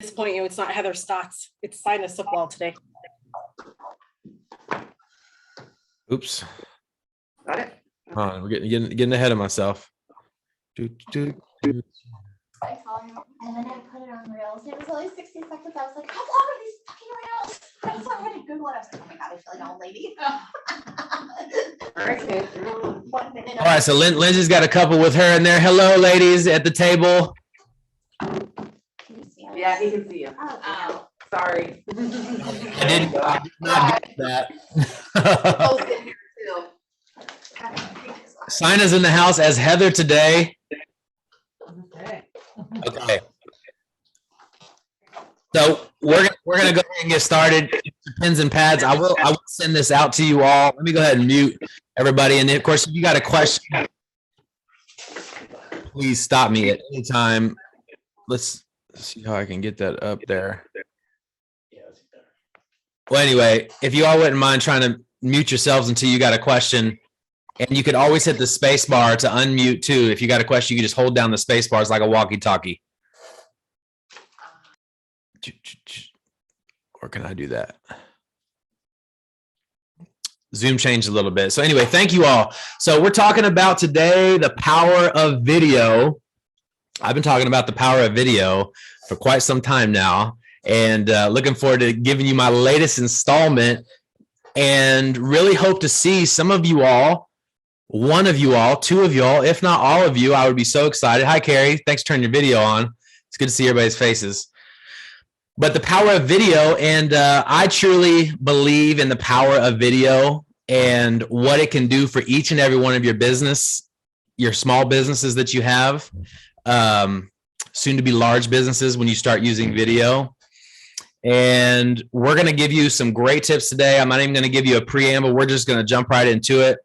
disappoint you. It's not Heather Stotts. It's Sinus Football today. Oops. Got it? Hold on, we're getting ahead of myself. I saw him, and then I put it on Reels. It was only 60 seconds. I was like, how long are these fucking Reels? That's why I had to Google it. I was like, oh my God, I feel like an old lady. All right, okay. 1 minute. All right, so Lindsay's got a couple with her in there. Hello, ladies at the table. Can you see it? Yeah, he can see you. Oh, Sorry. I did not get that. Post it here too. Sina's in the house as Heather today. Okay. So we're gonna go ahead and get started. Pens and pads. I will send this out to you all. Let me go ahead and mute everybody. And then, of course, if you got a question, please stop me at any time. Let's see how I can get that up there. Well, anyway, if you all wouldn't mind trying to mute yourselves until you got a question. And you could always hit the space bar to unmute too. If you got a question, you can just hold down the space bar. It's like a walkie-talkie. Or can I do that? Zoom changed a little bit. So anyway, thank you all. So we're talking about today the power of video. I've been talking about the power of video for quite some time now, and looking forward to giving you my latest installment, and really hope to see some of you all, one of you all, two of you all, if not all of you. I would be so excited. Hi, Carrie. Thanks for turning your video on. It's good to see everybody's faces. But the power of video, and I truly believe in the power of video and what it can do for each and every one of your business, your small businesses that you have, soon to be large businesses when you start using video. And we're going to give you some great tips today. I'm not even going to give you a preamble. We're just going to jump right into it.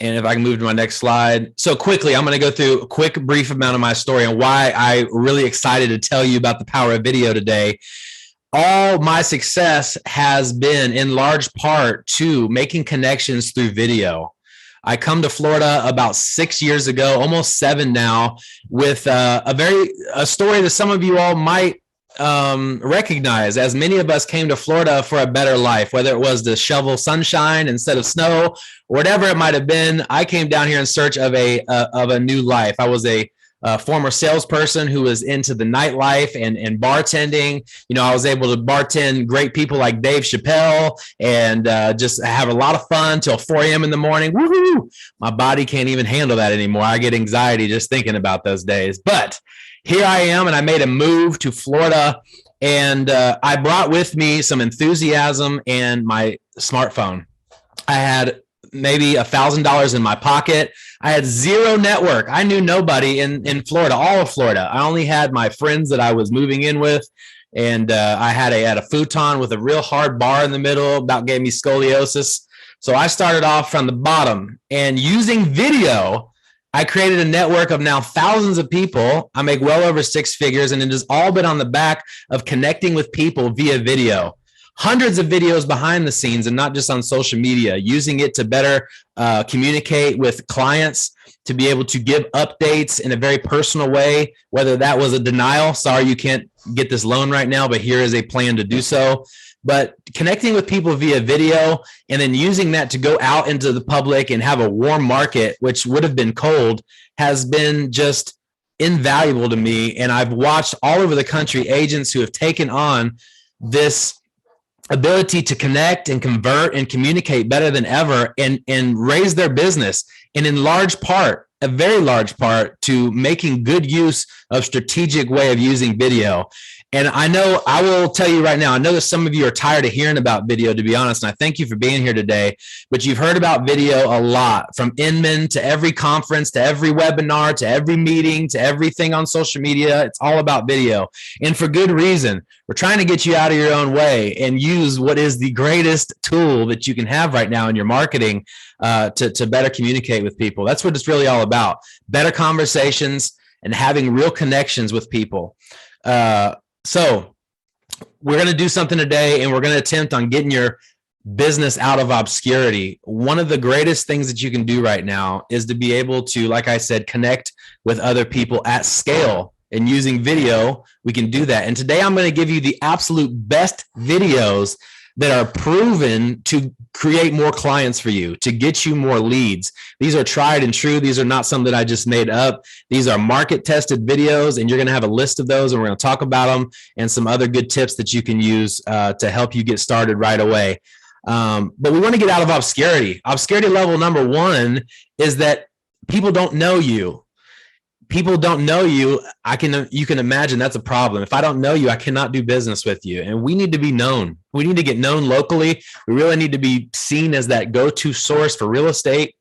And if I can move to my next slide. So quickly, I'm going to go through a quick, brief amount of my story and why I'm really excited to tell you about the power of video today. All my success has been in large part to making connections through video. I come to Florida about 6 years ago, almost 7 now, with a story that some of you all might recognize, as many of us came to Florida for a better life, whether it was to shovel sunshine instead of snow, or whatever it might have been. I came down here in search of a new life. I was a former salesperson who was into the nightlife and bartending. You know, I was able to bartend great people like Dave Chappelle and just have a lot of fun till 4 a.m. in the morning. Woohoo! My body can't even handle that anymore. I get anxiety just thinking about those days. But here I am, and I made a move to Florida, and I brought with me some enthusiasm and my smartphone. I had maybe $1,000 in my pocket. I had zero network. I knew nobody in Florida, all of Florida. I only had my friends that I was moving in with, and I had a futon with a real hard bar in the middle, about gave me scoliosis. So I started off from the bottom, and using video, I created a network of now thousands of people. I make well over 6 figures, and it has all been on the back of connecting with people via video. Hundreds of videos behind the scenes, and not just on social media, using it to better communicate with clients, to be able to give updates in a very personal way, whether that was a denial, sorry, you can't get this loan right now, but here is a plan to do so. But connecting with people via video, and then using that to go out into the public and have a warm market, which would have been cold, has been just invaluable to me. And I've watched all over the country agents who have taken on this ability to connect and convert and communicate better than ever, and raise their business. And in large part, a very large part, to making good use of strategic way of using video. And I know, I will tell you right now, I know that some of you are tired of hearing about video, to be honest, and I thank you for being here today, but you've heard about video a lot, from Inman to every conference, to every webinar, to every meeting, to everything on social media. It's all about video, and for good reason. We're trying to get you out of your own way and use what is the greatest tool that you can have right now in your marketing to better communicate with people. That's what it's really all about. Better conversations and having real connections with people. So we're going to do something today, and we're going to attempt on getting your business out of obscurity. One of the greatest things that you can do right now is to be able to, like I said, connect with other people at scale And using video, we can do that. And today I'm going to give you the absolute best videos that are proven to create more clients for you, to get you more leads. These are tried and true. These are not some that I just made up. These are market tested videos, and you're going to have a list of those, and we're going to talk about them and some other good tips that you can use to help you get started right away. But we want to get out of obscurity. Obscurity level number 1 is that people don't know you. People don't know you. You can imagine that's a problem. If I don't know you, I cannot do business with you. And we need to be known. We need to get known locally. We really need to be seen as that go-to source for real estate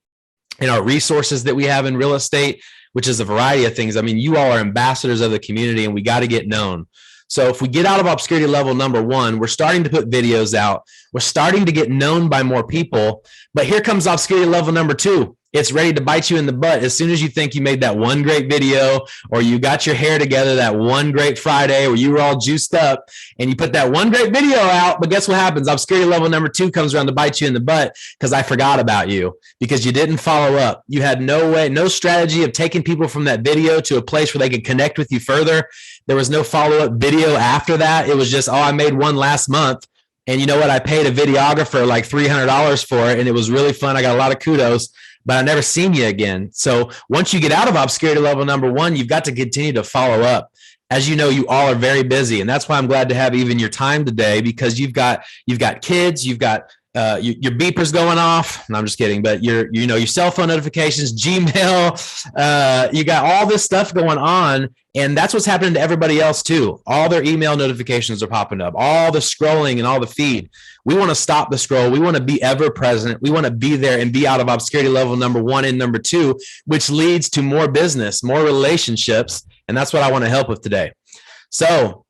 and our resources that we have in real estate, which is a variety of things. I mean, you all are ambassadors of the community, and we got to get known. So if we get out of obscurity level number 1, we're starting to put videos out. We're starting to get known by more people. But here comes obscurity level number 2. It's ready to bite you in the butt as soon as you think you made that one great video, or you got your hair together that one great Friday, or you were all juiced up and you put that one great video out. But guess what happens? Obscurity level number 2 comes around to bite you in the butt because I forgot about you, because you didn't follow up. You had no strategy of taking people from that video to a place where they could connect with you further. There was no follow-up video after that. It was just, I made one last month. And you know what? I paid a videographer like $300 for it, and it was really fun. I got a lot of kudos, but I never seen you again. So once you get out of obscurity level number 1, you've got to continue to follow up. As you know, you all are very busy, and that's why I'm glad to have even your time today, because you've got kids, you've got your beepers going off. No, I'm just kidding. But your cell phone notifications, Gmail, you got all this stuff going on. And that's what's happening to everybody else too. All their email notifications are popping up, all the scrolling and all the feed. We want to stop the scroll. We want to be ever present. We want to be there and be out of obscurity level number 1 and number 2, which leads to more business, more relationships. And that's what I want to help with today. So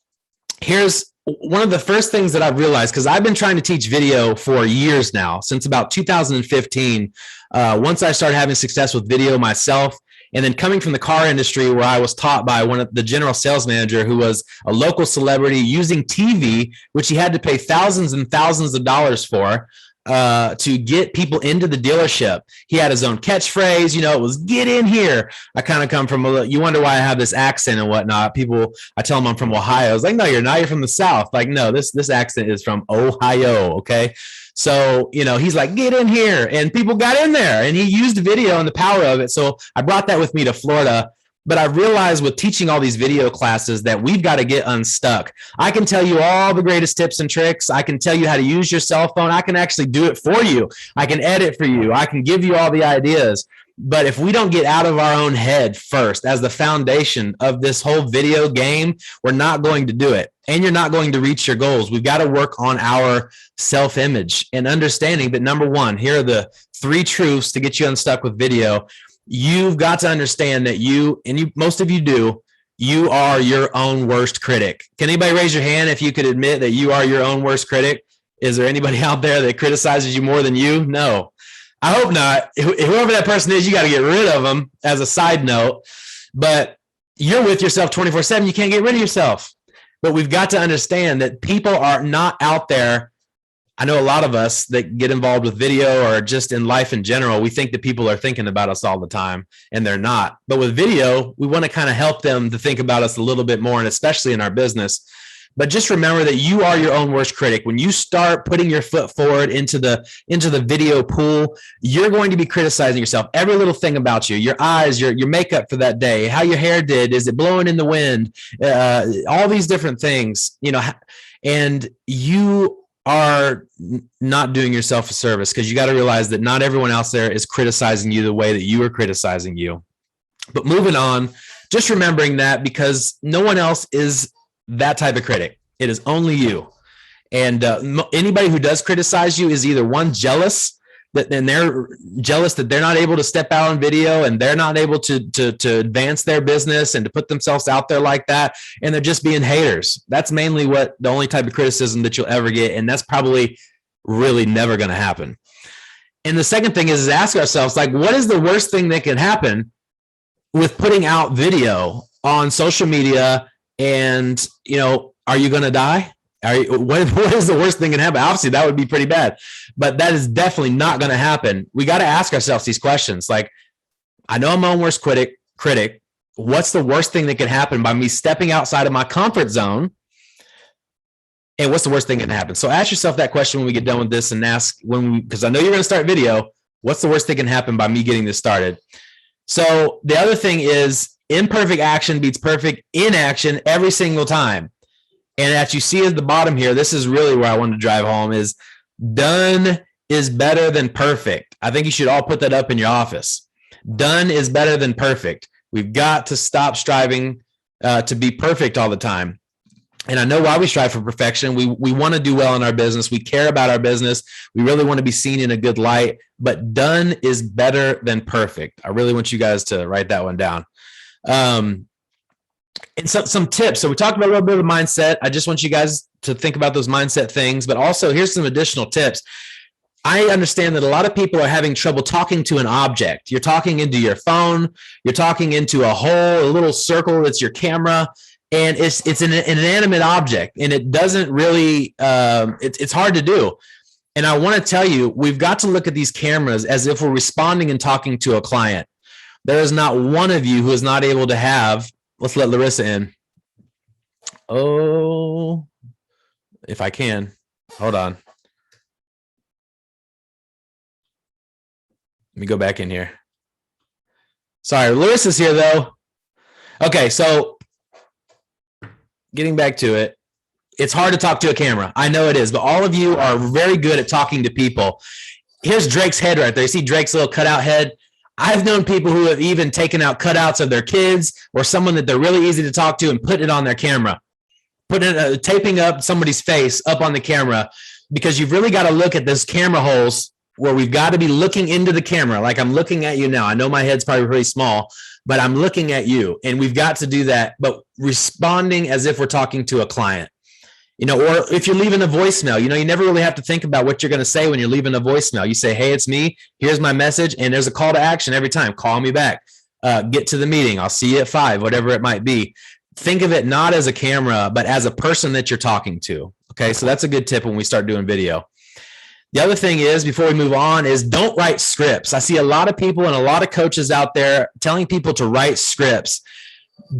here's one of the first things that I've realized, because I've been trying to teach video for years now, since about 2015. Once I started having success with video myself, and then coming from the car industry, where I was taught by one of the general sales manager, who was a local celebrity, using TV, which he had to pay thousands and thousands of dollars for, to get people into the dealership. He had his own catchphrase, it was "get in here." I kind of come from you wonder why I have this accent and whatnot. People, I tell them I'm from Ohio. I was like, no, you're not. You're from the South. Like, no, this accent is from Ohio. Okay. So, he's like, "get in here." And people got in there, and he used video and the power of it. So I brought that with me to Florida. But I realized with teaching all these video classes that we've got to get unstuck. I can tell you all the greatest tips and tricks. I can tell you how to use your cell phone. I can actually do it for you. I can edit for you. I can give you all the ideas. But if we don't get out of our own head first as the foundation of this whole video game, we're not going to do it. And you're not going to reach your goals. We've got to work on our self-image and understanding that, number 1, here are the 3 truths to get you unstuck with video. You've got to understand that most of you do, you are your own worst critic. Can anybody raise your hand if you could admit that you are your own worst critic? Is there anybody out there that criticizes you more than you? No. I hope not. Whoever that person is, you got to get rid of them, as a side note. But you're with yourself 24/7. You can't get rid of yourself. But we've got to understand that people are not out there. I know a lot of us that get involved with video or just in life in general, we think that people are thinking about us all the time, and they're not. But with video, we want to kind of help them to think about us a little bit more, and especially in our business. But just remember that you are your own worst critic. When you start putting your foot forward into the video pool, you're going to be criticizing yourself. Every little thing about you, your eyes, your makeup for that day, how your hair did, is it blowing in the wind, all these different things, and you are not doing yourself a service, because you got to realize that not everyone else there is criticizing you the way that you are criticizing you. But moving on, just remembering that, because no one else is that type of critic. It is only you. And anybody who does criticize you is either one, jealous, and they're jealous that they're not able to step out on video, and they're not able to advance their business and to put themselves out there like that. And they're just being haters. That's mainly the only type of criticism that you'll ever get. And that's probably really never going to happen. And the second thing is ask ourselves, like, what is the worst thing that can happen with putting out video on social media? And, are you going to die? What is the worst thing that can happen? Obviously, that would be pretty bad, but that is definitely not going to happen. We got to ask ourselves these questions. Like, I know I'm my own worst critic. What's the worst thing that can happen by me stepping outside of my comfort zone? And what's the worst thing that can happen? So ask yourself that question when we get done with this, and ask because I know you're going to start video. What's the worst thing that can happen by me getting this started? So the other thing is imperfect action beats perfect inaction every single time. And as you see at the bottom here, this is really where I wanted to drive home is done is better than perfect. I think you should all put that up in your office. Done is better than perfect. We've got to stop striving to be perfect all the time. And I know why we strive for perfection. We want to do well in our business. We care about our business. We really want to be seen in a good light, but done is better than perfect. I really want you guys to write that one down. And some tips. So we talked about a little bit of mindset. I just want you guys to think about those mindset things, but also here's some additional tips. I understand that a lot of people are having trouble talking to an object. You're talking into your phone. You're talking into a little circle that's your camera. And it's an inanimate object, and it doesn't really, it's hard to do. And I want to tell you, we've got to look at these cameras as if we're responding and talking to a client. There is not one of you who is not able to have, let's let Larissa in. Oh, if I can, hold on. Let me go back in here. Sorry, Larissa's here though. Okay, so getting back to it, it's hard to talk to a camera. I know it is, but all of you are very good at talking to people. Here's Drake's head right there. You see Drake's little cutout head? I've known people who have even taken out cutouts of their kids or someone that they're really easy to talk to and put it on their camera, taping up somebody's face up on the camera, because you've really got to look at those camera holes where we've got to be looking into the camera. Like I'm looking at you now. I know my head's probably really small, but I'm looking at you, and we've got to do that, but responding as if we're talking to a client, or if you're leaving a voicemail, you never really have to think about what you're going to say when you're leaving a voicemail. You say, hey, it's me. Here's my message. And there's a call to action every time. Call me back. Get to the meeting. I'll see you at 5, whatever it might be. Think of it not as a camera, but as a person that you're talking to. Okay. So that's a good tip when we start doing video. The other thing is, before we move on, is don't write scripts. I see a lot of people and a lot of coaches out there telling people to write scripts.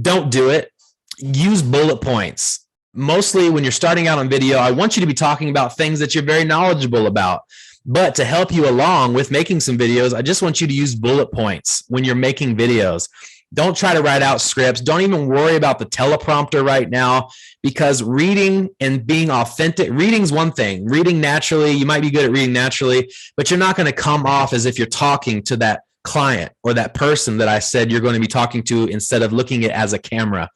Don't do it. Use bullet points. Mostly when you're starting out on video, I want you to be talking about things that you're very knowledgeable about. But to help you along with making some videos, I just want you to use bullet points when you're making videos. Don't try to write out scripts. Don't even worry about the teleprompter right now, because reading and being authentic, reading's one thing. Reading naturally, you might be good at reading naturally, but you're not going to come off as if you're talking to that client or that person that I said you're going to be talking to, instead of looking at it as a camera.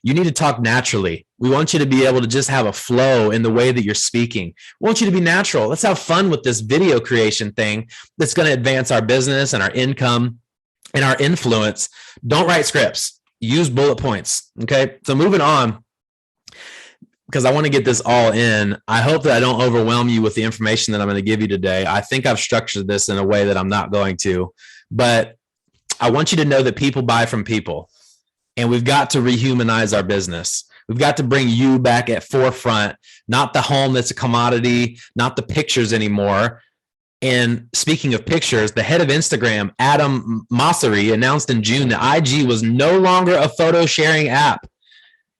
You need to talk naturally. We want you to be able to just have a flow in the way that you're speaking. We want you to be natural. Let's have fun with this video creation thing that's going to advance our business and our income and our influence. Don't write scripts. Use bullet points. Okay. So moving on, because I want to get this all in. I hope that I don't overwhelm you with the information that I'm going to give you today. I think I've structured this in a way that I'm not going to, but I want you to know that people buy from people, and we've got to rehumanize our business. We've got to bring you back at forefront, not the home that's a commodity, not the pictures anymore. And speaking of pictures, the head of Instagram, Adam Mosseri, announced in June that IG was no longer a photo sharing app.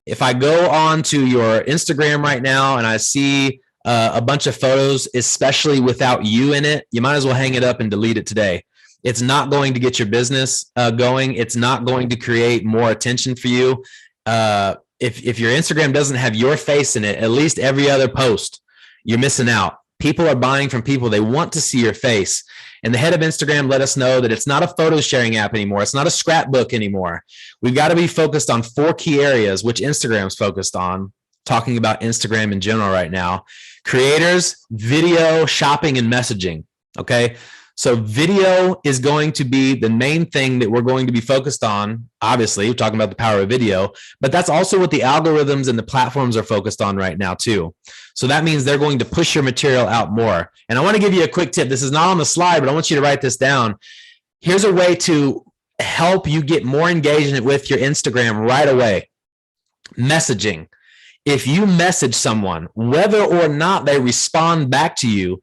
If I go on to your Instagram right now and I see a bunch of photos, especially without you in it, you might as well hang it up and delete it today. It's not going to get your business going. It's not going to create more attention for you. If your Instagram doesn't have your face in it, at least every other post, you're missing out. People are buying from people. They want to see your face. And the head of Instagram let us know that it's not a photo sharing app anymore. It's not a scrapbook anymore. We've got to be focused on 4 key areas, which Instagram's focused on, talking about Instagram in general right now: creators, video, shopping, and messaging. Okay. So video is going to be the main thing that we're going to be focused on. Obviously, we're talking about the power of video, but that's also what the algorithms and the platforms are focused on right now too. So that means they're going to push your material out more. And I want to give you a quick tip. This is not on the slide, but I want you to write this down. Here's a way to help you get more engagement with your Instagram right away. Messaging. If you message someone, whether or not they respond back to you,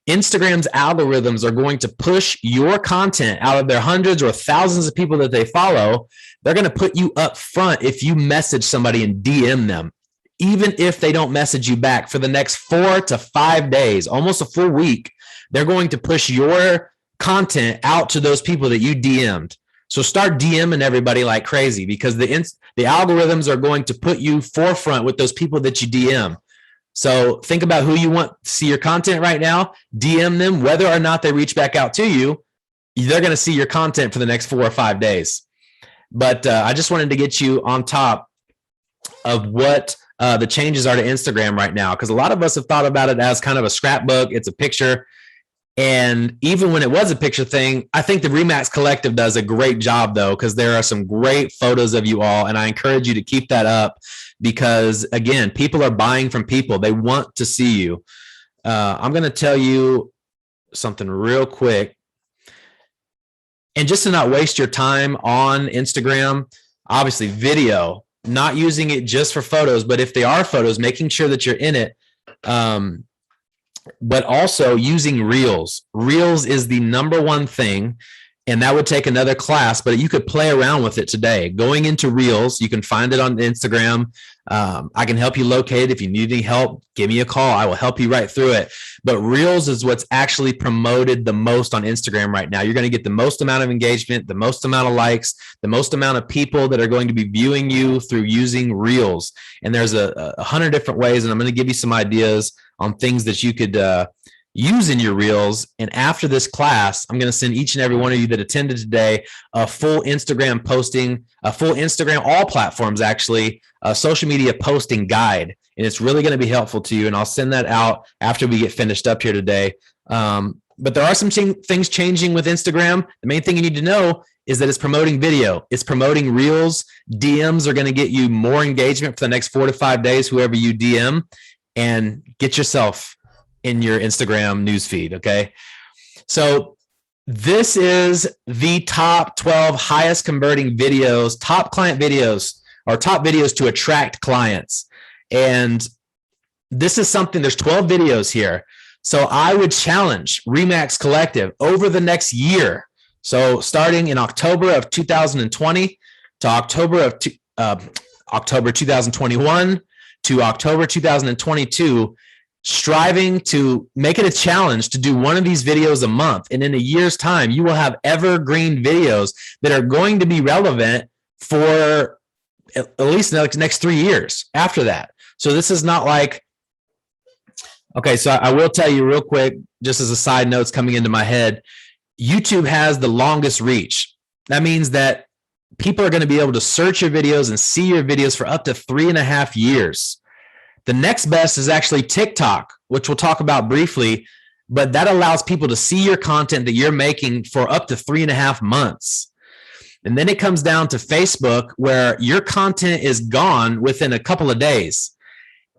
Instagram's algorithms are going to push your content out of their hundreds or thousands of people that they follow. They're going to put you up front if you message somebody and DM them, even if they don't message you back for the next 4 to 5 days, almost a full week. They're going to push your content out to those people that you DM'd. So start DMing everybody like crazy, because the algorithms are going to put you forefront with those people that you DM. So think about who you want to see your content right now, DM them, whether or not they reach back out to you, they're going to see your content for the next 4 or 5 days. But I just wanted to get you on top of what the changes are to Instagram right now, because a lot of us have thought about it as kind of a scrapbook. It's a picture. And even when it was a picture thing, I think the REMAX Collective does a great job, though, because there are some great photos of you all. And I encourage you to keep that up, because, again, people are buying from people. They want to see you. I'm going to tell you something real quick. And just to not waste your time on Instagram, obviously video, not using it just for photos, but if they are photos, making sure that you're in it. But also using Reels. Reels is the #1 thing, and that would take another class, but you could play around with it today. Going into Reels, you can find it on Instagram. I can help you locate it. If you need any help, give me a call. I will help you right through it. But Reels is what's actually promoted the most on Instagram right now. You're going to get the most amount of engagement, the most amount of likes, the most amount of people that are going to be viewing you through using Reels. And there's 100 different ways, and I'm going to give you some ideas on things that you could use in your Reels. And after this class, I'm going to send each and every one of you that attended today a full Instagram posting, a full Instagram, all platforms actually, a social media posting guide. And it's really going to be helpful to you. And I'll send that out after we get finished up here today. But there are some things changing with Instagram. The main thing you need to know is that it's promoting video. It's promoting Reels. DMs are going to get you more engagement for the next 4 to 5 days, whoever you DM, and get yourself in your Instagram newsfeed. Okay. So this is the top 12 highest converting videos, top client videos, or top videos to attract clients. And this is something, there's 12 videos here. So I would challenge REMAX Collective over the next year. So starting in October of 2020 to October 2021 to October 2022, striving to make it a challenge to do one of these videos a month. And in a year's time, you will have evergreen videos that are going to be relevant for at least the next 3 years after that. So this is not like, okay, so I will tell you real quick, just as a side note coming into my head, YouTube has the longest reach. That means that people are going to be able to search your videos and see your videos for up to 3.5 years. The next best is actually TikTok, which we'll talk about briefly, but that allows people to see your content that you're making for up to 3.5 months. And then it comes down to Facebook, where your content is gone within a couple of days.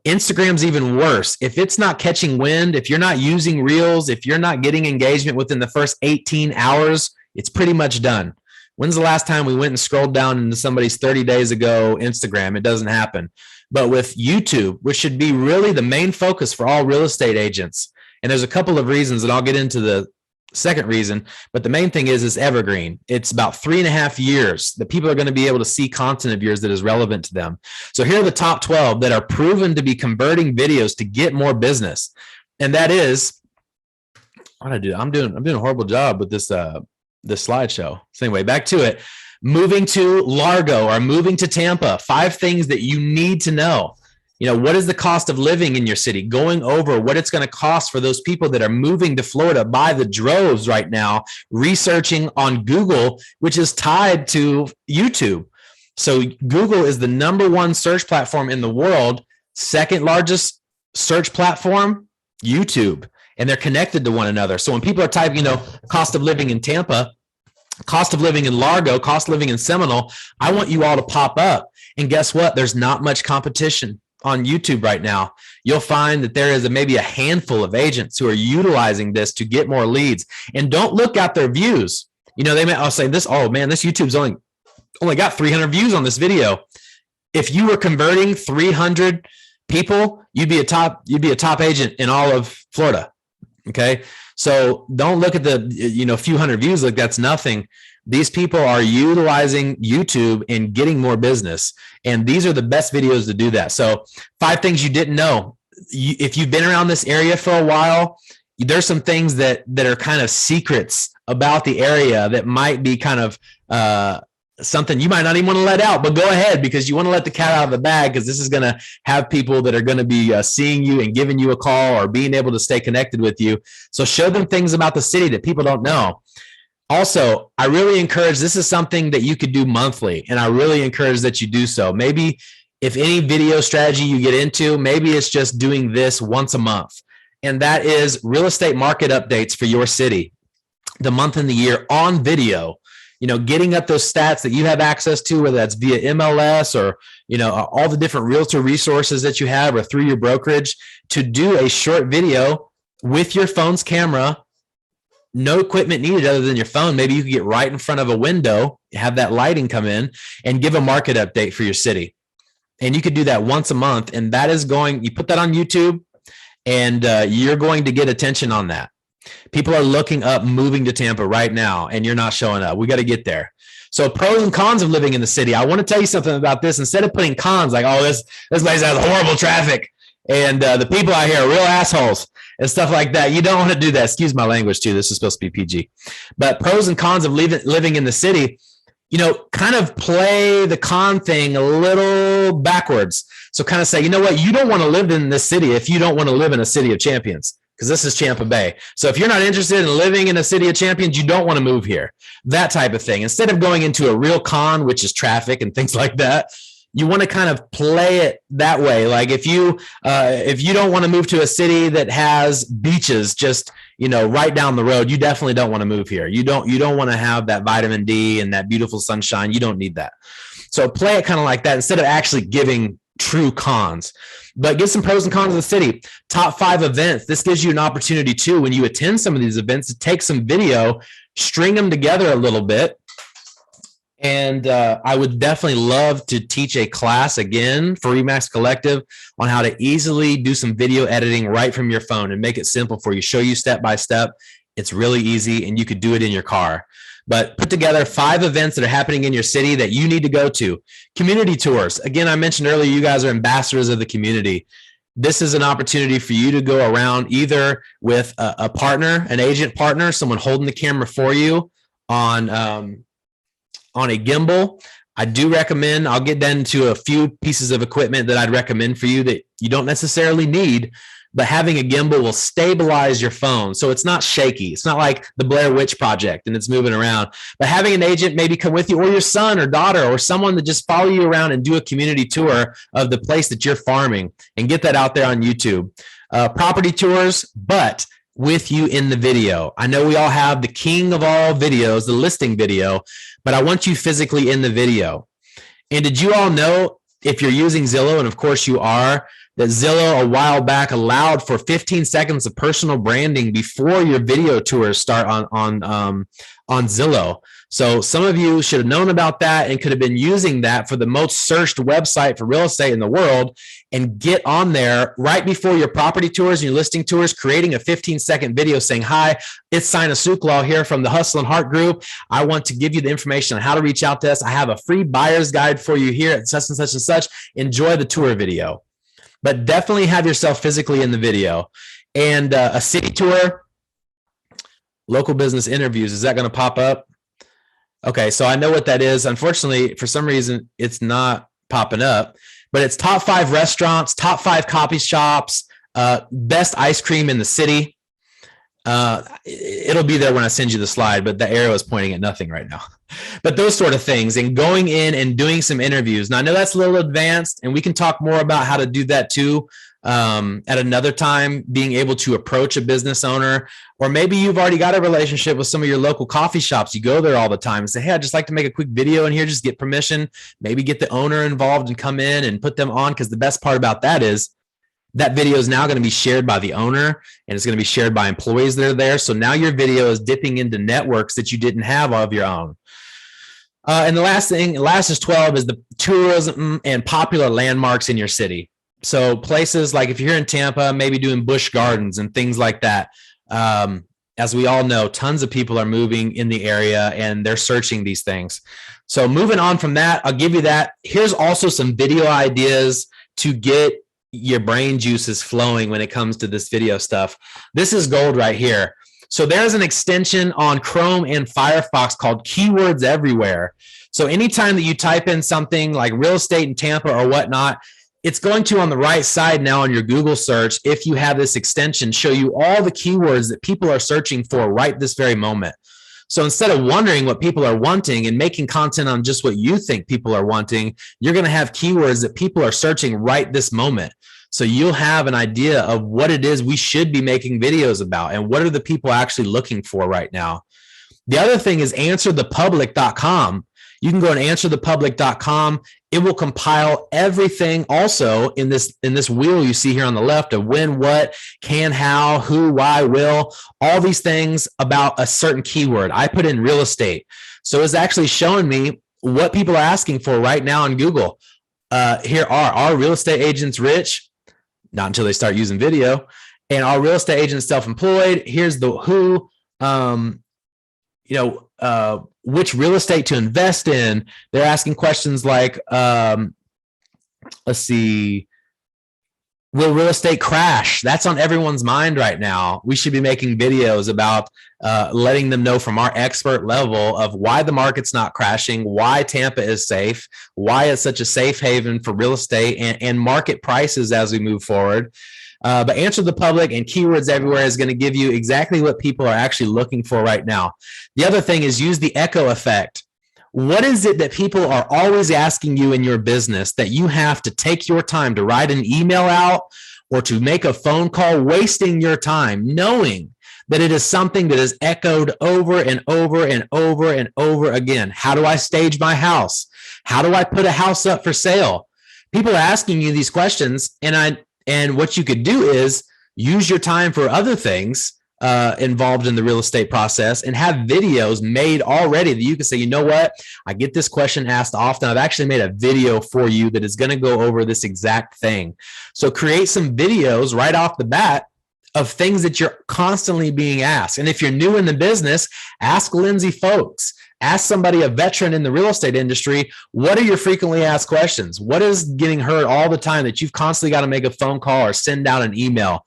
Instagram's even worse. If it's not catching wind, if you're not using Reels, if you're not getting engagement within the first 18 hours, it's pretty much done. When's the last time we went and scrolled down into somebody's 30 days ago Instagram? It doesn't happen. But with YouTube, which should be really the main focus for all real estate agents, and there's a couple of reasons, and I'll get into the second reason, but the main thing is evergreen. It's about 3.5 years that people are going to be able to see content of yours that is relevant to them. So here are the top 12 that are proven to be converting videos to get more business. And that is what I do. I'm doing a horrible job with this slideshow. So anyway, back to it. Moving to Largo or moving to Tampa, 5 things that you need to know. You know, what is the cost of living in your city? Going over what it's going to cost for those people that are moving to Florida by the droves right now, researching on Google, which is tied to YouTube. So Google is the #1 search platform in the world, second largest search platform, YouTube, and they're connected to one another. So when people are typing, cost of living in Tampa, cost of living in Largo, cost of living in Seminole, I want you all to pop up. And guess what? There's not much competition on YouTube right now. You'll find that there is maybe a handful of agents who are utilizing this to get more leads. And don't look at their views. They may all say this, oh man, this YouTube's only got 300 views on this video. If you were converting 300 people, you'd be a top agent in all of Florida. Okay. So don't look at the, few hundred views like that's nothing. These people are utilizing YouTube and getting more business. And these are the best videos to do that. So 5 things you didn't know. If you've been around this area for a while, there's some things that are kind of secrets about the area that might be kind of something you might not even want to let out, but go ahead, because you want to let the cat out of the bag, because this is going to have people that are going to be seeing you and giving you a call or being able to stay connected with you. So show them things about the city that people don't know. Also, I really encourage, this is something that you could do monthly, and I really encourage that you do so. Maybe if any video strategy you get into, maybe it's just doing this once a month. And that is real estate market updates for your city, the month and the year on video, getting up those stats that you have access to, whether that's via MLS or, all the different realtor resources that you have or through your brokerage, to do a short video with your phone's camera. No equipment needed other than your phone. Maybe you could get right in front of a window, have that lighting come in, and give a market update for your city. And you could do that once a month. And that is you put that on YouTube, and you're going to get attention on that. People are looking up moving to Tampa right now, and you're not showing up. We got to get there. So pros and cons of living in the city. I want to tell you something about this. Instead of putting cons like, oh, this place has horrible traffic, and the people out here are real assholes and stuff like that. You don't want to do that. Excuse my language too. This is supposed to be PG. But pros and cons of living in the city, kind of play the con thing a little backwards. So kind of say, you know what? You don't want to live in this city if you don't want to live in a city of champions, because this is Tampa Bay. So if you're not interested in living in a city of champions, you don't want to move here. That type of thing. Instead of going into a real con, which is traffic and things like that, you want to kind of play it that way. Like if you don't want to move to a city that has beaches just, right down the road, you definitely don't want to move here. You don't want to have that vitamin D and that beautiful sunshine. You don't need that. So play it kind of like that instead of actually giving true cons, but give some pros and cons of the city. Top 5 events. This gives you an opportunity too, when you attend some of these events, to take some video, string them together a little bit. And I would definitely love to teach a class again for REMAX Collective on how to easily do some video editing right from your phone and make it simple for you, show you step by step. It's really easy, and you could do it in your car. But put together 5 events that are happening in your city that you need to go to. Community tours. Again, I mentioned earlier, you guys are ambassadors of the community. This is an opportunity for you to go around either with a partner, an agent partner, someone holding the camera for you on a gimbal. I do recommend, I'll get down to a few pieces of equipment that I'd recommend for you that you don't necessarily need, but having a gimbal will stabilize your phone. So it's not shaky. It's not like the Blair Witch Project and it's moving around, but having an agent maybe come with you, or your son or daughter, or someone that just follow you around and do a community tour of the place that you're farming, and get that out there on YouTube. Property tours, but with you in the video. I know we all have the king of all videos, the listing video, but I want you physically in the video. And did you all know, if you're using Zillow, and of course you are, that Zillow a while back allowed for 15 seconds of personal branding before your video tours start on Zillow. So some of you should have known about that and could have been using that for the most searched website for real estate in the world, and get on there right before your property tours and your listing tours, creating a 15-second video saying, hi, it's Sina Suklaw here from the Hustle and Heart Group. I want to give you the information on how to reach out to us. I have a free buyer's guide for you here at such and such and such. Enjoy the tour video. But definitely have yourself physically in the video. And a city tour, local business interviews, is that going to pop up? Okay, so I know what that is. Unfortunately, for some reason, it's not popping up, but it's top 5 restaurants, top 5 coffee shops, best ice cream in the city. It'll be there when I send you the slide, but the arrow is pointing at nothing right now. But those sort of things, and going in and doing some interviews. Now, I know that's a little advanced, and we can talk more about how to do that too at another time, being able to approach a business owner, or maybe you've already got a relationship with some of your local coffee shops. You go there all the time and say, hey, I'd just like to make a quick video in here, just get permission, maybe get the owner involved and come in and put them on. Because the best part about that is that video is now going to be shared by the owner, and it's going to be shared by employees that are there. So now your video is dipping into networks that you didn't have of your own. And the last is 12, is the tourism and popular landmarks in your city. So places like, if you're in Tampa, maybe doing Busch Gardens and things like that. As we all know, tons of people are moving in the area and they're searching these things. So moving on from that, I'll give you that. Here's also some video ideas to get your brain juices flowing when it comes to this video stuff. This is gold right here. So there's an extension on Chrome and Firefox called Keywords Everywhere. So anytime that you type in something like real estate in Tampa or whatnot, it's going to, on the right side now on your Google search, if you have this extension, show you all the keywords that people are searching for right this very moment. So instead of wondering what people are wanting and making content on just what you think people are wanting, you're going to have keywords that people are searching right this moment. So you'll have an idea of what it is we should be making videos about and what are the people actually looking for right now. The other thing is answerthepublic.com. You can go to answerthepublic.com. It will compile everything also in this wheel you see here on the left of when, what, can, how, who, why, will, all these things about a certain keyword. I put in real estate. So it's actually showing me what people are asking for right now on Google. Here are real estate agents rich? Not until they start using video. And are real estate agents self-employed? Here's the who, which real estate to invest in. They're asking questions like, let's see, will real estate crash? That's on everyone's mind right now. We should be making videos about letting them know from our expert level of why the market's not crashing, why Tampa is safe, why it's such a safe haven for real estate and market prices as we move forward. But Answer the Public and Keywords Everywhere is going to give you exactly what people are actually looking for right now. The other thing is use the echo effect. What is it that people are always asking you in your business that you have to take your time to write an email out or to make a phone call, wasting your time, knowing that it is something that is echoed over and over and over and over again? How do I stage my house? How do I put a house up for sale? People are asking you these questions, and what you could do is use your time for other things involved in the real estate process and have videos made already that you can say, you know what, I get this question asked often. I've actually made a video for you that is going to go over this exact thing. So create some videos right off the bat of things that you're constantly being asked. And if you're new in the business, ask Lindsay Folks. Ask somebody, a veteran in the real estate industry, what are your frequently asked questions? What is getting heard all the time that you've constantly got to make a phone call or send out an email?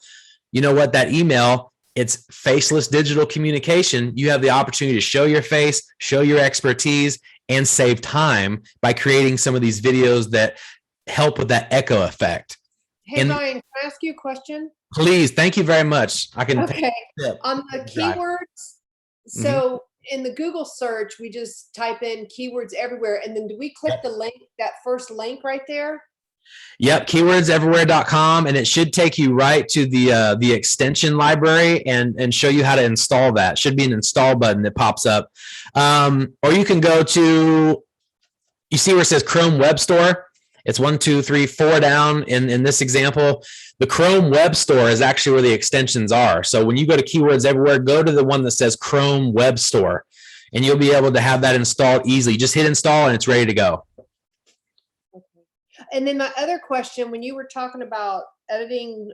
You know what? That email, it's faceless digital communication. You have the opportunity to show your face, show your expertise, and save time by creating some of these videos that help with that echo effect. Hey, Ryan, can I ask you a question? Please. Thank you very much. I can. Okay. On the keywords, so in the Google search, we just type in keywords everywhere. And then do we click the link, that first link right there? Yep, keywordseverywhere.com, and it should take you right to the extension library and show you how to install that. Should be an install button that pops up. Or you can go to, you see where it says Chrome Web Store? It's 1, 2, 3, 4 down in this example. The Chrome Web Store is actually where the extensions are. So when you go to Keywords Everywhere, go to the one that says Chrome Web Store, and you'll be able to have that installed easily. Just hit install and it's ready to go. Okay. And then my other question, when you were talking about editing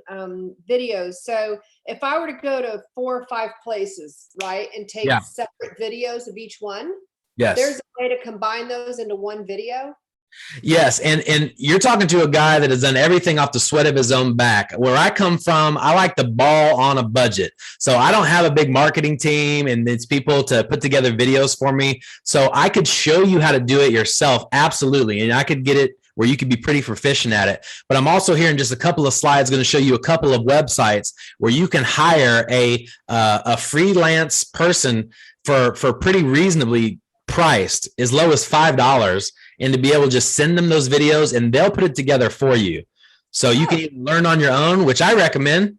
videos, so if I were to go to 4 or 5 places, right, and take separate videos of each one, there's a way to combine those into one video? Yes, and you're talking to a guy that has done everything off the sweat of his own back. Where I come from, I like the ball on a budget. So I don't have a big marketing team and it's people to put together videos for me. So I could show you how to do it yourself, absolutely. And I could get it where you could be pretty proficient at it. But I'm also here in just a couple of slides going to show you a couple of websites where you can hire a freelance person for pretty reasonably priced, as low as $5, and to be able to just send them those videos and they'll put it together for you. So you can even learn on your own, which I recommend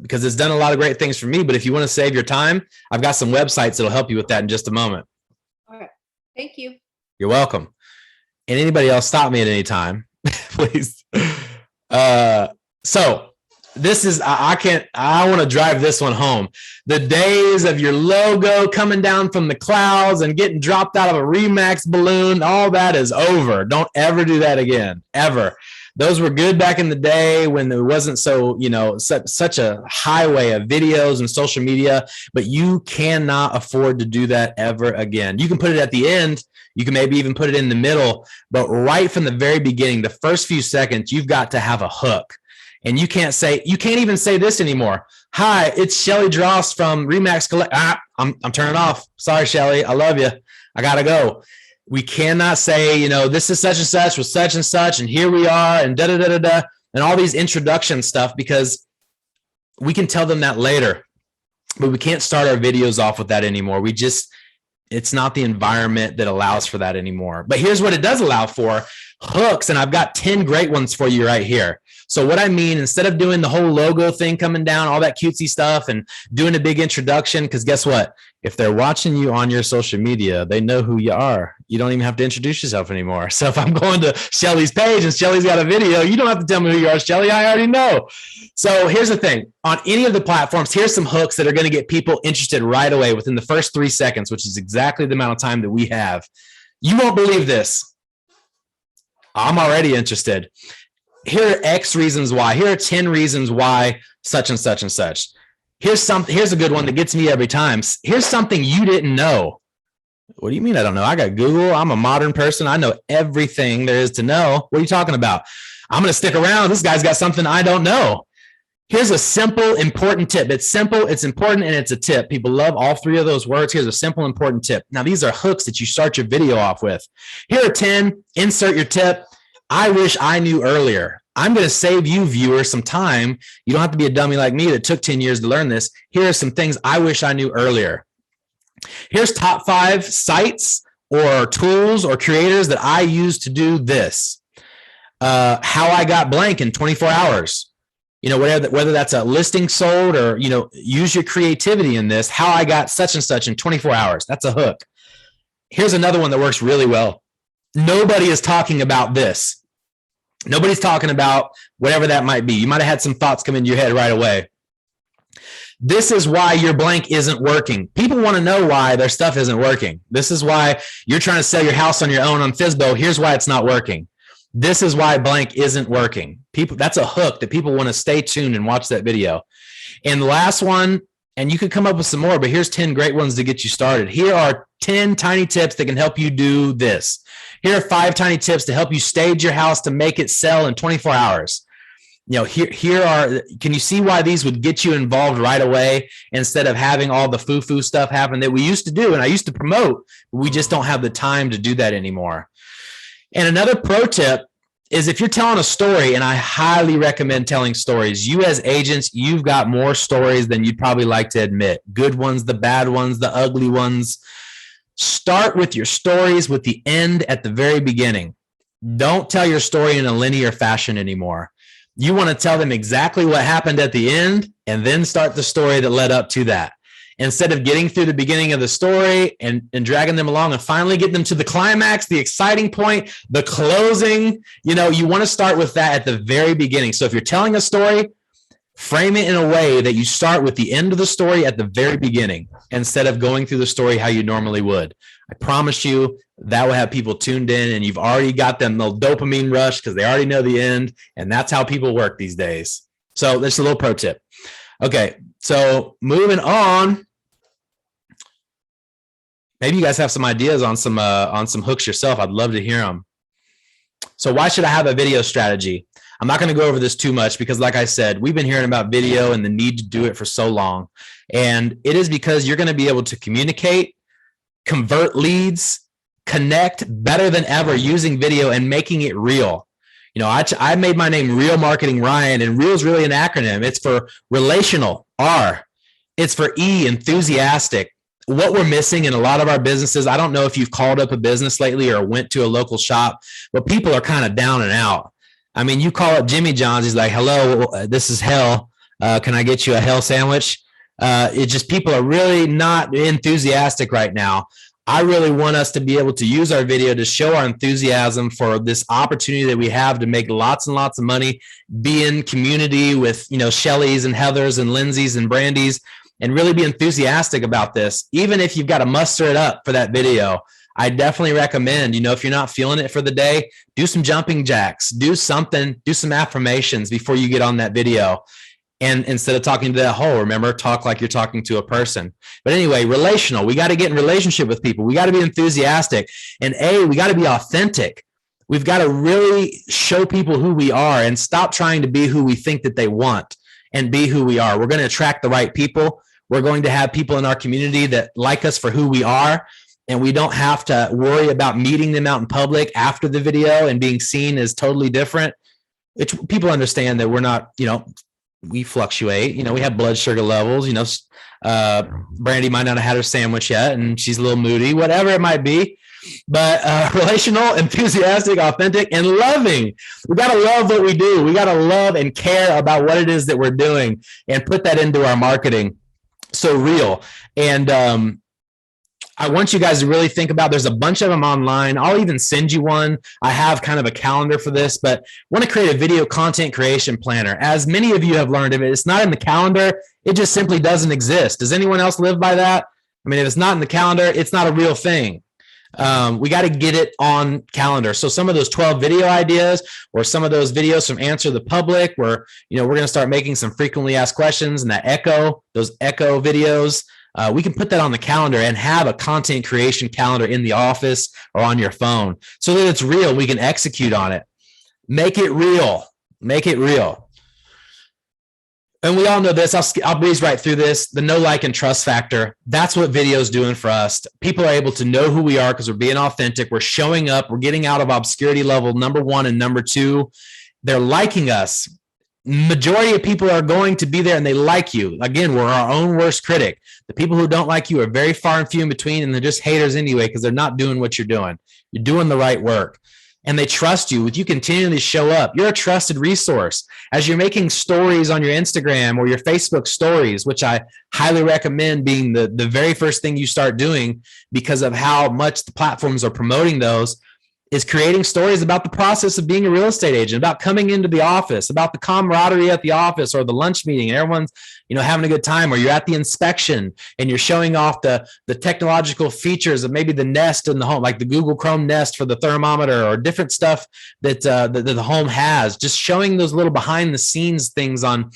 because it's done a lot of great things for me. But if you want to save your time, I've got some websites that'll help you with that in just a moment. All right. Thank you. You're welcome. And anybody else, stop me at any time, please. So this is, I want to drive this one home. The days of your logo coming down from the clouds and getting dropped out of a REMAX balloon, all that is over. Don't ever do that again, ever. Those were good back in the day when there wasn't so, such a highway of videos and social media, but you cannot afford to do that ever again. You can put it at the end. You can maybe even put it in the middle, but right from the very beginning, the first few seconds, you've got to have a hook. And you can't even say this anymore. Hi, it's Shelly Dross from REMAX Collective. I'm turning off. Sorry, Shelly. I love you. I got to go. We cannot say, this is such and such with such and such, and here we are, and da-da-da-da-da, and all these introduction stuff, because we can tell them that later, but we can't start our videos off with that anymore. It's not the environment that allows for that anymore. But here's what it does allow for: hooks, and I've got 10 great ones for you right here. So what I mean, instead of doing the whole logo thing coming down, all that cutesy stuff, and doing a big introduction, because guess what? If they're watching you on your social media, they know who you are. You don't even have to introduce yourself anymore. So if I'm going to Shelly's page and Shelly's got a video, you don't have to tell me who you are, Shelly. I already know. So here's the thing. On any of the platforms, here's some hooks that are going to get people interested right away within the first 3 seconds, which is exactly the amount of time that we have. You won't believe this. I'm already interested. Here are X reasons why. Here are 10 reasons why such and such and such. Here's a good one that gets me every time. Here's something you didn't know. What do you mean I don't know? I got Google. I'm a modern person. I know everything there is to know. What are you talking about? I'm going to stick around. This guy's got something I don't know. Here's a simple, important tip. It's simple, it's important, and it's a tip. People love all 3 of those words. Here's a simple, important tip. Now, these are hooks that you start your video off with. Here are 10. Insert your tip. I wish I knew earlier. I'm going to save you, viewers, some time. You don't have to be a dummy like me that took 10 years to learn this. Here are some things I wish I knew earlier. Here's top 5 sites or tools or creators that I use to do this. How I got blank in 24 hours. Whether that's a listing sold or, use your creativity in this. How I got such and such in 24 hours. That's a hook. Here's another one that works really well. Nobody is talking about this. Nobody's talking about whatever that might be. You might have had some thoughts come into your head right away. This is why your blank isn't working. People want to know why their stuff isn't working. This is why you're trying to sell your house on your own on FSBO. Here's why it's not working. This is why blank isn't working. That's a hook that people want to stay tuned and watch that video. And the last one, and you could come up with some more, but here's 10 great ones to get you started. Here are 10 tiny tips that can help you do this. Here are 5 tiny tips to help you stage your house to make it sell in 24 hours. Can you see why these would get you involved right away instead of having all the foo-foo stuff happen that we used to do and I used to promote? We just don't have the time to do that anymore. And another pro tip is if you're telling a story, and I highly recommend telling stories. You as agents, you've got more stories than you'd probably like to admit. Good ones, the bad ones, the ugly ones. Start with your stories with the end at the very beginning. Don't tell your story in a linear fashion anymore. You want to tell them exactly what happened at the end and then start the story that led up to that. Instead of getting through the beginning of the story and dragging them along and finally get them to the climax, the exciting point, the closing, you want to start with that at the very beginning. So if you're telling a story, frame it in a way that you start with the end of the story at the very beginning instead of going through the story how you normally would. I promise you that will have people tuned in and you've already got them the dopamine rush because they already know the end. And that's how people work these days. So that's a little pro tip. Okay, so moving on. Maybe you guys have some ideas on some hooks yourself. I'd love to hear them. So why should I have a video strategy? I'm not going to go over this too much because, like I said, we've been hearing about video and the need to do it for so long. And it is because you're going to be able to communicate, convert leads, connect better than ever using video and making it real. I made my name Real Marketing Ryan, and real is really an acronym. It's for relational, R. It's for E, enthusiastic. What we're missing in a lot of our businesses, I don't know if you've called up a business lately or went to a local shop, but people are kind of down and out. I mean, you call up Jimmy John's, he's like, hello, this is hell. Can I get you a hell sandwich? It's just people are really not enthusiastic right now. I really want us to be able to use our video to show our enthusiasm for this opportunity that we have to make lots and lots of money, be in community with, Shelley's and Heather's and Lindsay's and Brandy's, and really be enthusiastic about this. Even if you've got to muster it up for that video, I definitely recommend, if you're not feeling it for the day, do some jumping jacks, do something, do some affirmations before you get on that video. And instead of talking to that hole, remember, talk like you're talking to a person. But anyway, relational, we got to get in relationship with people. We got to be enthusiastic, and we got to be authentic. We've got to really show people who we are and stop trying to be who we think that they want, and be who we are. We're going to attract the right people. We're going to have people in our community that like us for who we are. And we don't have to worry about meeting them out in public after the video and being seen as totally different. People understand that we're not, we fluctuate, we have blood sugar levels, Brandy might not have had her sandwich yet and she's a little moody, whatever it might be. But relational, enthusiastic, authentic, and loving. We got to love what we do. We got to love and care about what it is that we're doing and put that into our marketing. So real. And I want you guys to really think about, there's a bunch of them online. I'll even send you one. I have kind of a calendar for this, but I want to create a video content creation planner. As many of you have learned, if it's not in the calendar, it just simply doesn't exist. Does anyone else live by that? I mean, if it's not in the calendar, it's not a real thing. We got to get it on calendar. So some of those 12 video ideas, or some of those videos from Answer the Public, where, we're going to start making some frequently asked questions, and those echo videos, we can put that on the calendar and have a content creation calendar in the office or on your phone so that it's real. We can execute on it. Make it real. Make it real. And we all know this. I'll breeze right through this. The know, like, and trust factor. That's what video is doing for us. People are able to know who we are because we're being authentic. We're showing up. We're getting out of obscurity level number 1 and number 2. They're liking us. Majority of people are going to be there and they like you. Again, we're our own worst critic. The people who don't like you are very far and few in between, and they're just haters anyway because they're not doing what you're doing. You're doing the right work. And they trust you. With you continually show up, you're a trusted resource. As you're making stories on your Instagram or your Facebook stories, which I highly recommend being the very first thing you start doing because of how much the platforms are promoting those, is creating stories about the process of being a real estate agent, about coming into the office, about the camaraderie at the office or the lunch meeting, and everyone's, having a good time, or you're at the inspection and you're showing off the technological features of maybe the Nest in the home, like the Google Chrome Nest for the thermometer, or different stuff that the home has. Just showing those little behind the scenes things on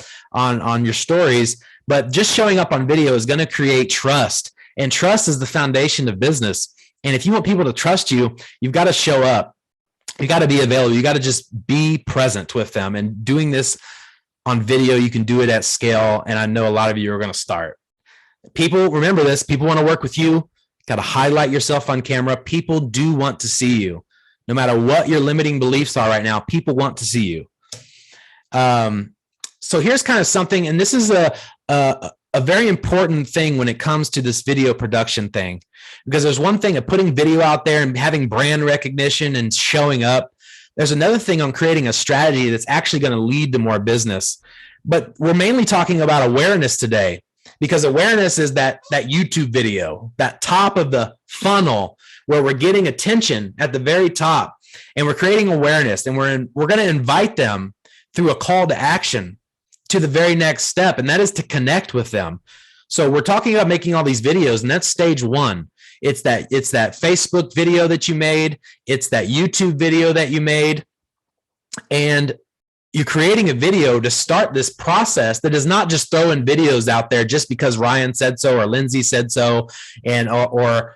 your stories. But just showing up on video is going to create trust, and trust is the foundation of business. And if you want people to trust you, you've got to show up. You got to be available. You got to just be present with them. And doing this on video, you can do it at scale. And I know a lot of you are going to start. People, remember this, people want to work with you. Got to highlight yourself on camera. People do want to see you. No matter what your limiting beliefs are right now, people want to see you. So here's kind of something, and this is a very important thing when it comes to this video production thing. Because there's one thing of putting video out there and having brand recognition and showing up. There's another thing on creating a strategy that's actually going to lead to more business. But we're mainly talking about awareness today, because awareness is that YouTube video, that top of the funnel where we're getting attention at the very top, and we're creating awareness, and we're going to invite them through a call to action to the very next step, and that is to connect with them. So we're talking about making all these videos, and that's stage 1. It's that Facebook video that you made. It's that YouTube video that you made. And you're creating a video to start this process that is not just throwing videos out there just because Ryan said so, or Lindsay said so, and or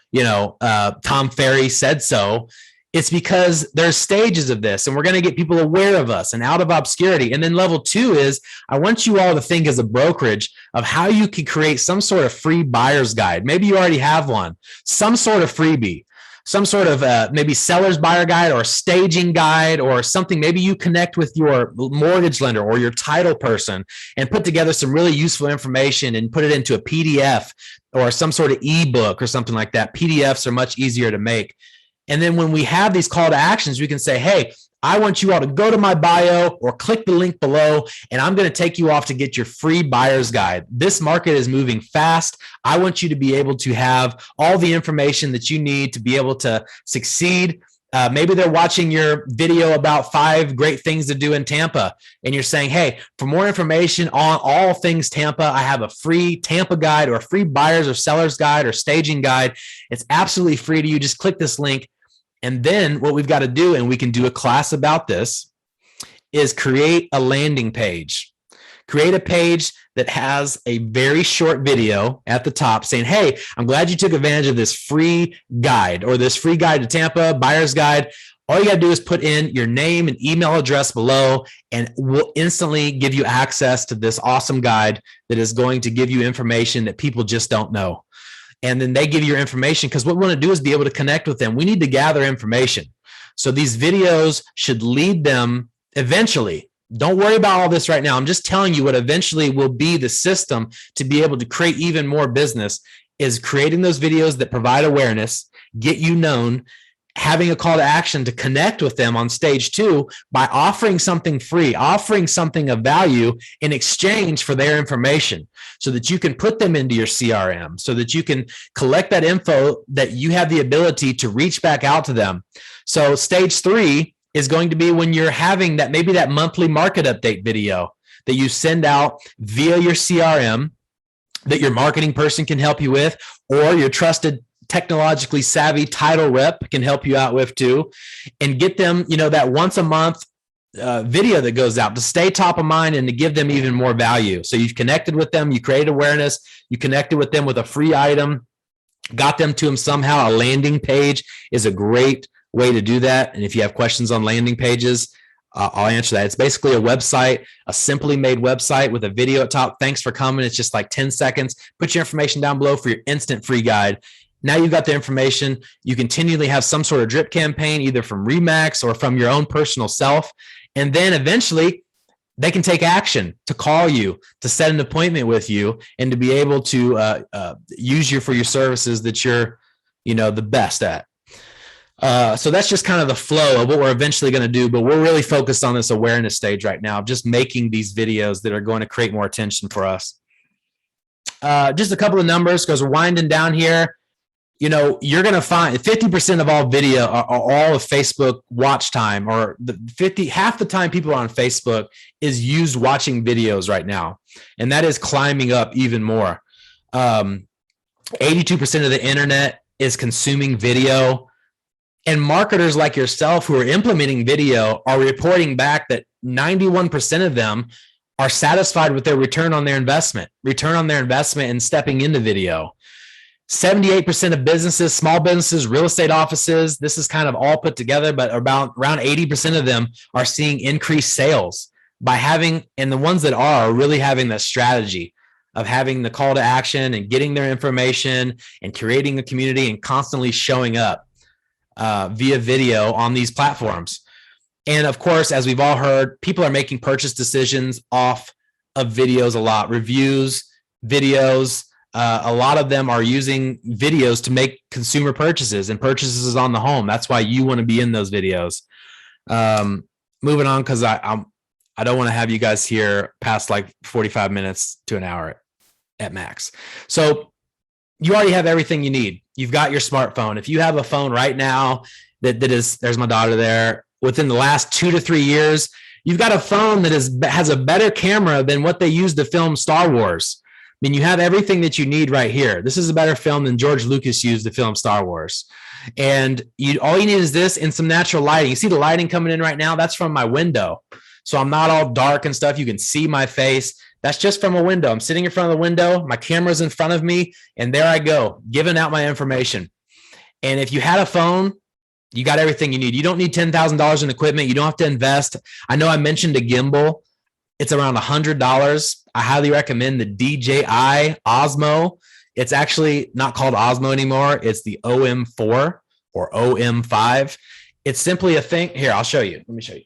Tom Ferry said so. It's because there's stages of this, and we're going to get people aware of us and out of obscurity. And then level 2 is, I want you all to think as a brokerage of how you can create some sort of free buyer's guide. Maybe you already have one, some sort of freebie, some sort of maybe seller's buyer guide or staging guide or something. Maybe you connect with your mortgage lender or your title person and put together some really useful information and put it into a PDF or some sort of ebook or something like that. PDFs are much easier to make. And then when we have these call to actions, we can say, hey, I want you all to go to my bio or click the link below, and I'm going to take you off to get your free buyer's guide. This market is moving fast. I want you to be able to have all the information that you need to be able to succeed Maybe they're watching your video about 5 great things to do in Tampa, and you're saying, hey, for more information on all things Tampa, I have a free Tampa guide or a free buyers or sellers guide or staging guide. It's absolutely free to you. Just click this link. And then what we've got to do, and we can do a class about this, is create a landing page. Create a page that has a very short video at the top saying, hey, I'm glad you took advantage of this free guide or this free guide to Tampa, buyer's guide. All you got to do is put in your name and email address below, and we'll instantly give you access to this awesome guide that is going to give you information that people just don't know. And then they give you your information, because what we want to do is be able to connect with them. We need to gather information. So these videos should lead them eventually. Don't worry about all this right now. I'm just telling you what eventually will be the system to be able to create even more business, is creating those videos that provide awareness, get you known, having a call to action to connect with them on stage 2 by offering something free, offering something of value in exchange for their information, so that you can put them into your CRM, so that you can collect that info, that you have the ability to reach back out to them. So stage 3 is going to be when you're having that, maybe that monthly market update video that you send out via your CRM that your marketing person can help you with, or your trusted technologically savvy title rep can help you out with too, and get them, that once a month video that goes out to stay top of mind and to give them even more value. So you've connected with them, you created awareness, you connected with them with a free item, got them to them somehow. A landing page is a great way to do that. And if you have questions on landing pages, I'll answer that. It's basically a website, a simply made website with a video at top. Thanks for coming. It's just like 10 seconds. Put your information down below for your instant free guide. Now you've got the information. You continually have some sort of drip campaign, either from REMAX or from your own personal self. And then eventually they can take action to call you, to set an appointment with you, and to be able to use you for your services that you're, the best at. So that's just kind of the flow of what we're eventually going to do, but we're really focused on this awareness stage right now, just making these videos that are going to create more attention for us. Just a couple of numbers, because we're winding down here. You're going to find 50% of all video, or all of Facebook watch time, or half the time people are on Facebook is used watching videos right now. And that is climbing up even more. 82% of the internet is consuming video. And marketers like yourself who are implementing video are reporting back that 91% of them are satisfied with their return on their investment and stepping into video. 78% of businesses, small businesses, real estate offices, this is kind of all put together, but around 80% of them are seeing increased sales by having, and the ones that are really having that strategy of having the call to action and getting their information and creating a community and constantly showing up via video on these platforms. And of course, as we've all heard, people are making purchase decisions off of videos a lot. Reviews, videos, a lot of them are using videos to make consumer purchases and purchases on the home. That's why you want to be in those videos. Moving on, because I don't want to have you guys here past like 45 minutes to an hour at max. So you already have everything you need. You've got your smartphone. If you have a phone right now that is, there's my daughter there, within the last 2 to 3 years, you've got a phone that has a better camera than what they used to film Star Wars. I mean, you have everything that you need right here. This is a better film than George Lucas used to film Star Wars. And all you need is this and some natural lighting. You see the lighting coming in right now? That's from my window. So I'm not all dark and stuff. You can see my face. That's just from a window. I'm sitting in front of the window. My camera's in front of me. And there I go, giving out my information. And if you had a phone, you got everything you need. You don't need $10,000 in equipment. You don't have to invest. I know I mentioned a gimbal. It's around $100. I highly recommend the DJI Osmo. It's actually not called Osmo anymore. It's the OM4 or OM5. It's simply a thing. Here, I'll show you. Let me show you.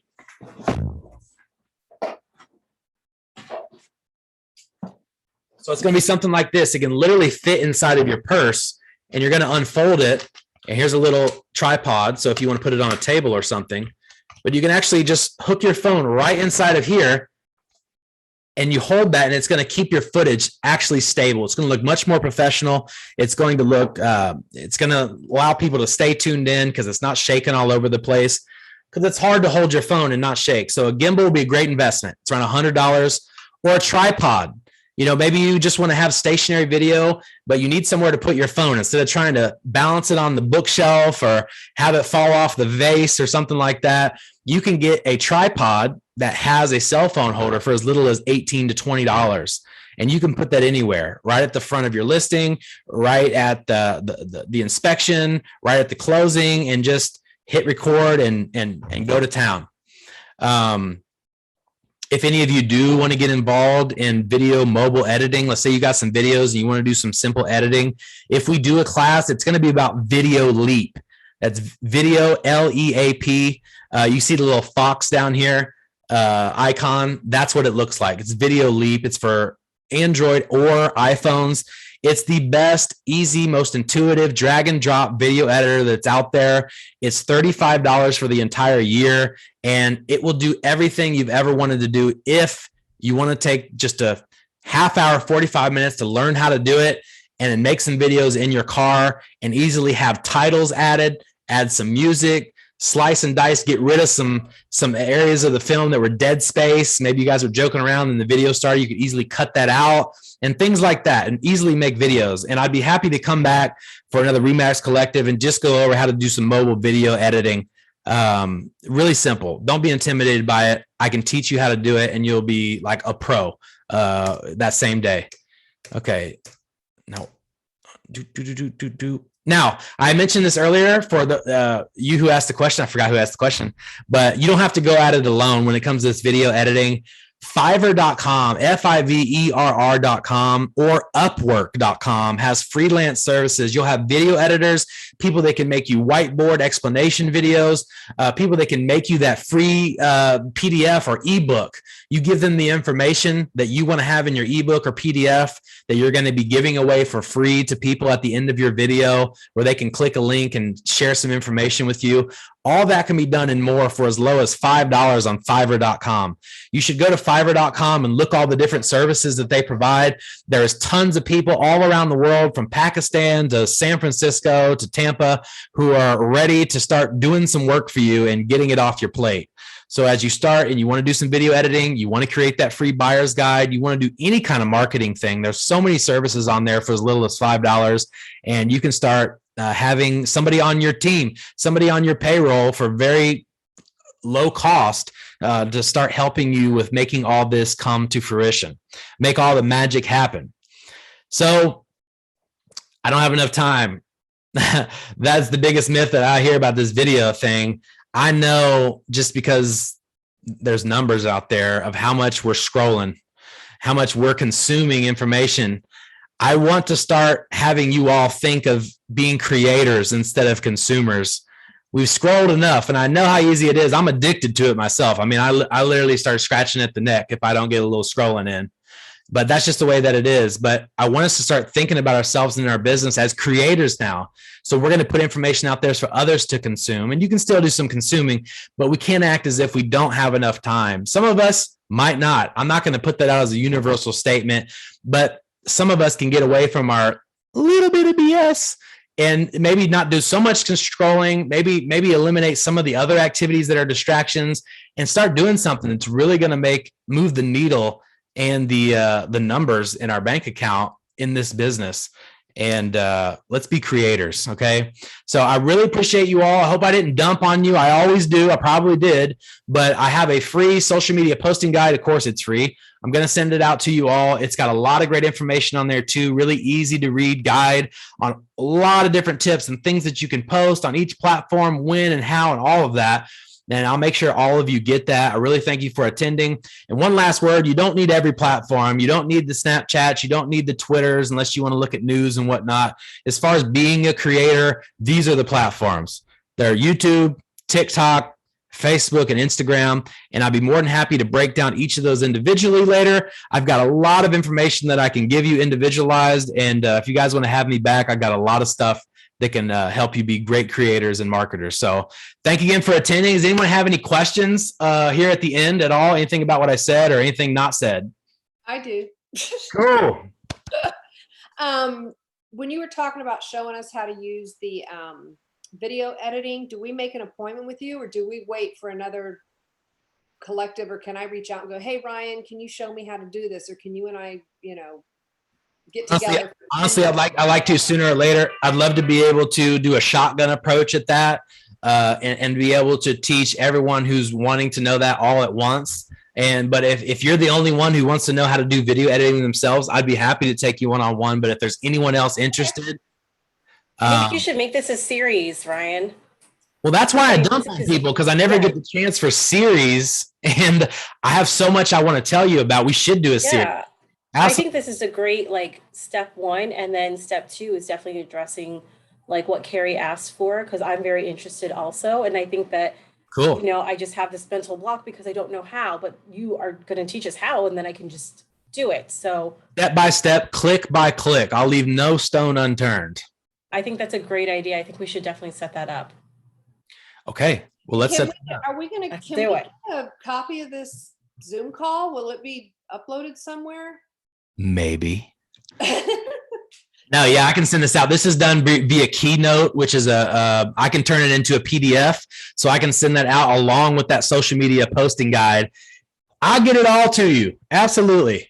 So it's going to be something like this. It can literally fit inside of your purse, and you're going to unfold it. And here's a little tripod. So if you want to put it on a table or something, but you can actually just hook your phone right inside of here and you hold that, and it's going to keep your footage actually stable. It's going to look much more professional. It's going to look, it's going to allow people to stay tuned in because it's not shaking all over the place, because it's hard to hold your phone and not shake. So a gimbal will be a great investment. It's around $100, or a tripod. You know, maybe you just want to have stationary video, but you need somewhere to put your phone instead of trying to balance it on the bookshelf or have it fall off the vase or something like that. You can get a tripod that has a cell phone holder for as little as $18 to $20. And you can put that anywhere, right at the front of your listing, right at the inspection, right at the closing, and just hit record and go to town. If any of you do want to get involved in video mobile editing, let's say you got some videos and you want to do some simple editing. If we do a class, it's going to be about Video Leap. That's Video LEAP. You see the little fox down here icon. That's what it looks like. It's Video Leap. It's for Android or iPhones. It's the best, easy, most intuitive drag and drop video editor that's out there. It's $35 for the entire year, and it will do everything you've ever wanted to do. If you want to take just a half hour, 45 minutes to learn how to do it, and then make some videos in your car and easily have titles added, add some music, slice and dice, get rid of some areas of the film that were dead space. Maybe you guys were joking around and the video started. You could easily cut that out and things like that, and easily make videos. And I'd be happy to come back for another REMAX Collective and just go over how to do some mobile video editing. Really simple. Don't be intimidated by it. I can teach you how to do it, and you'll be like a pro that same day. Okay. No. Now, I mentioned this earlier for the you who asked the question. I forgot who asked the question, but you don't have to go at it alone when it comes to this video editing. Fiverr.com, Fiverr.com, or Upwork.com has freelance services. You'll have video editors, people that can make you whiteboard explanation videos, people that can make you that free PDF or ebook. You give them the information that you want to have in your ebook or PDF that you're going to be giving away for free to people at the end of your video, where they can click a link and share some information with you. All that can be done and more for as low as $5 on Fiverr.com. You should go to Fiverr.com and look all the different services that they provide. There's tons of people all around the world, from Pakistan to San Francisco to Tampa, who are ready to start doing some work for you and getting it off your plate. So as you start and you want to do some video editing, you want to create that free buyer's guide, you want to do any kind of marketing thing, there's so many services on there for as little as $5, and you can start having somebody on your team, somebody on your payroll for very low cost to start helping you with making all this come to fruition, make all the magic happen. So I don't have enough time. That's the biggest myth that I hear about this video thing. I know, just because there's numbers out there of how much we're scrolling, how much we're consuming information. I want to start having you all think of being creators instead of consumers. We've scrolled enough, and I know how easy it is. I'm addicted to it myself. I mean, I literally start scratching at the neck if I don't get a little scrolling in. But that's just the way that it is. But I want us to start thinking about ourselves and our business as creators now. So we're going to put information out there for others to consume, and you can still do some consuming, but we can't act as if we don't have enough time. Some of us might not. I'm not going to put that out as a universal statement, but some of us can get away from our little bit of BS and maybe not do so much scrolling, maybe eliminate some of the other activities that are distractions and start doing something that's really going to move the needle and the numbers in our bank account in this business. And let's be creators, okay? So I really appreciate you all. I hope I didn't dump on you. I always do. I probably did. But I have a free social media posting guide. Of course, it's free. I'm going to send it out to you all. It's got a lot of great information on there too. Really easy to read guide on a lot of different tips and things that you can post on each platform, when and how, and all of that. And I'll make sure all of you get that. I really thank you for attending. And one last word, you don't need every platform. You don't need the Snapchats. You don't need the Twitters unless you want to look at news and whatnot. As far as being a creator, these are the platforms. They're YouTube, TikTok, Facebook, and Instagram. And I'll be more than happy to break down each of those individually later. I've got a lot of information that I can give you individualized. And if you guys want to have me back, I've got a lot of stuff that can help you be great creators and marketers. So thank you again for attending. Does anyone have any questions here at the end at all? Anything about what I said or anything not said? I do. Cool. When you were talking about showing us how to use the video editing, do we make an appointment with you, or do we wait for another collective, or can I reach out and go, hey, Ryan, can you show me how to do this? Or can you and I, get together? Honestly, I'd like to sooner or later. I'd love to be able to do a shotgun approach at that, and be able to teach everyone who's wanting to know that all at once. But if you're the only one who wants to know how to do video editing themselves, I'd be happy to take you one-on-one. But if there's anyone else interested, I think you should make this a series, Ryan. well, that's why I dump on people, because I never get the chance for series, and I have so much I want to tell you about. We should do a series. Yeah. I think this is a great step one, and then step two is definitely addressing what Carrie asked for, because I'm very interested also, and I think that cool. I just have this mental block because I don't know how, but you are going to teach us how, and then I can just do it. So step by step, click by click, I'll leave no stone unturned. I think that's a great idea. I think we should definitely set that up. Okay, well, let's set. Are we going to do it? A copy of this Zoom call? Will it be uploaded somewhere? Maybe. No, yeah, I can send this out. This is done via Keynote, which is I can turn it into a PDF, so I can send that out along with that social media posting guide. I'll get it all to you. Absolutely.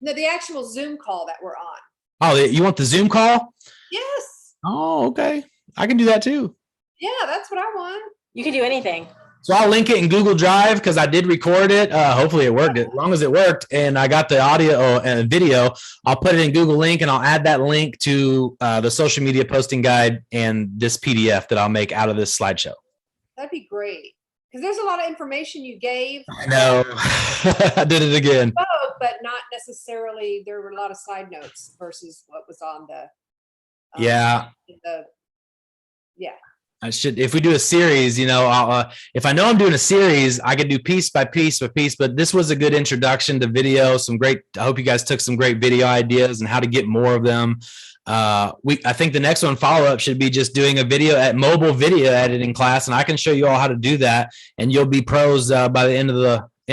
No, the actual Zoom call that we're on. Oh, you want the Zoom call? Yes. Oh, okay. I can do that too. Yeah, that's what I want. You can do anything. So I'll link it in Google Drive because I did record it. Hopefully it worked. As long as it worked and I got the audio and video, I'll put it in Google Link, and I'll add that link to the social media posting guide and this PDF that I'll make out of this slideshow. That'd be great, because there's a lot of information you gave. I know. I did it again. But not necessarily, there were a lot of side notes versus what was on the. Yeah. Yeah. I should, if we do a series, I'll, if I know I'm doing a series, I could do piece by piece by piece, but this was a good introduction to video. I hope you guys took some great video ideas and how to get more of them. I think the next one follow-up should be just doing a mobile video editing class, and I can show you all how to do that, and you'll be pros by the end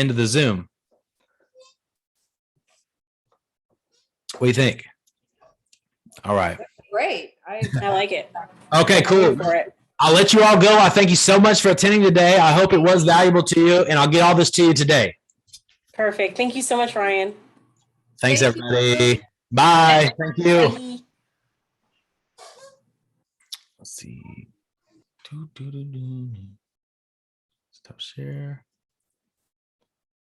of the Zoom. What do you think? All right. That's great. I like it. Okay, cool. I'll let you all go. I thank you so much for attending today. I hope it was valuable to you, and I'll get all this to you today. Perfect. Thank you so much, Ryan. Thanks, everybody. Bye. Thank you. Bye. Let's see. Stop share.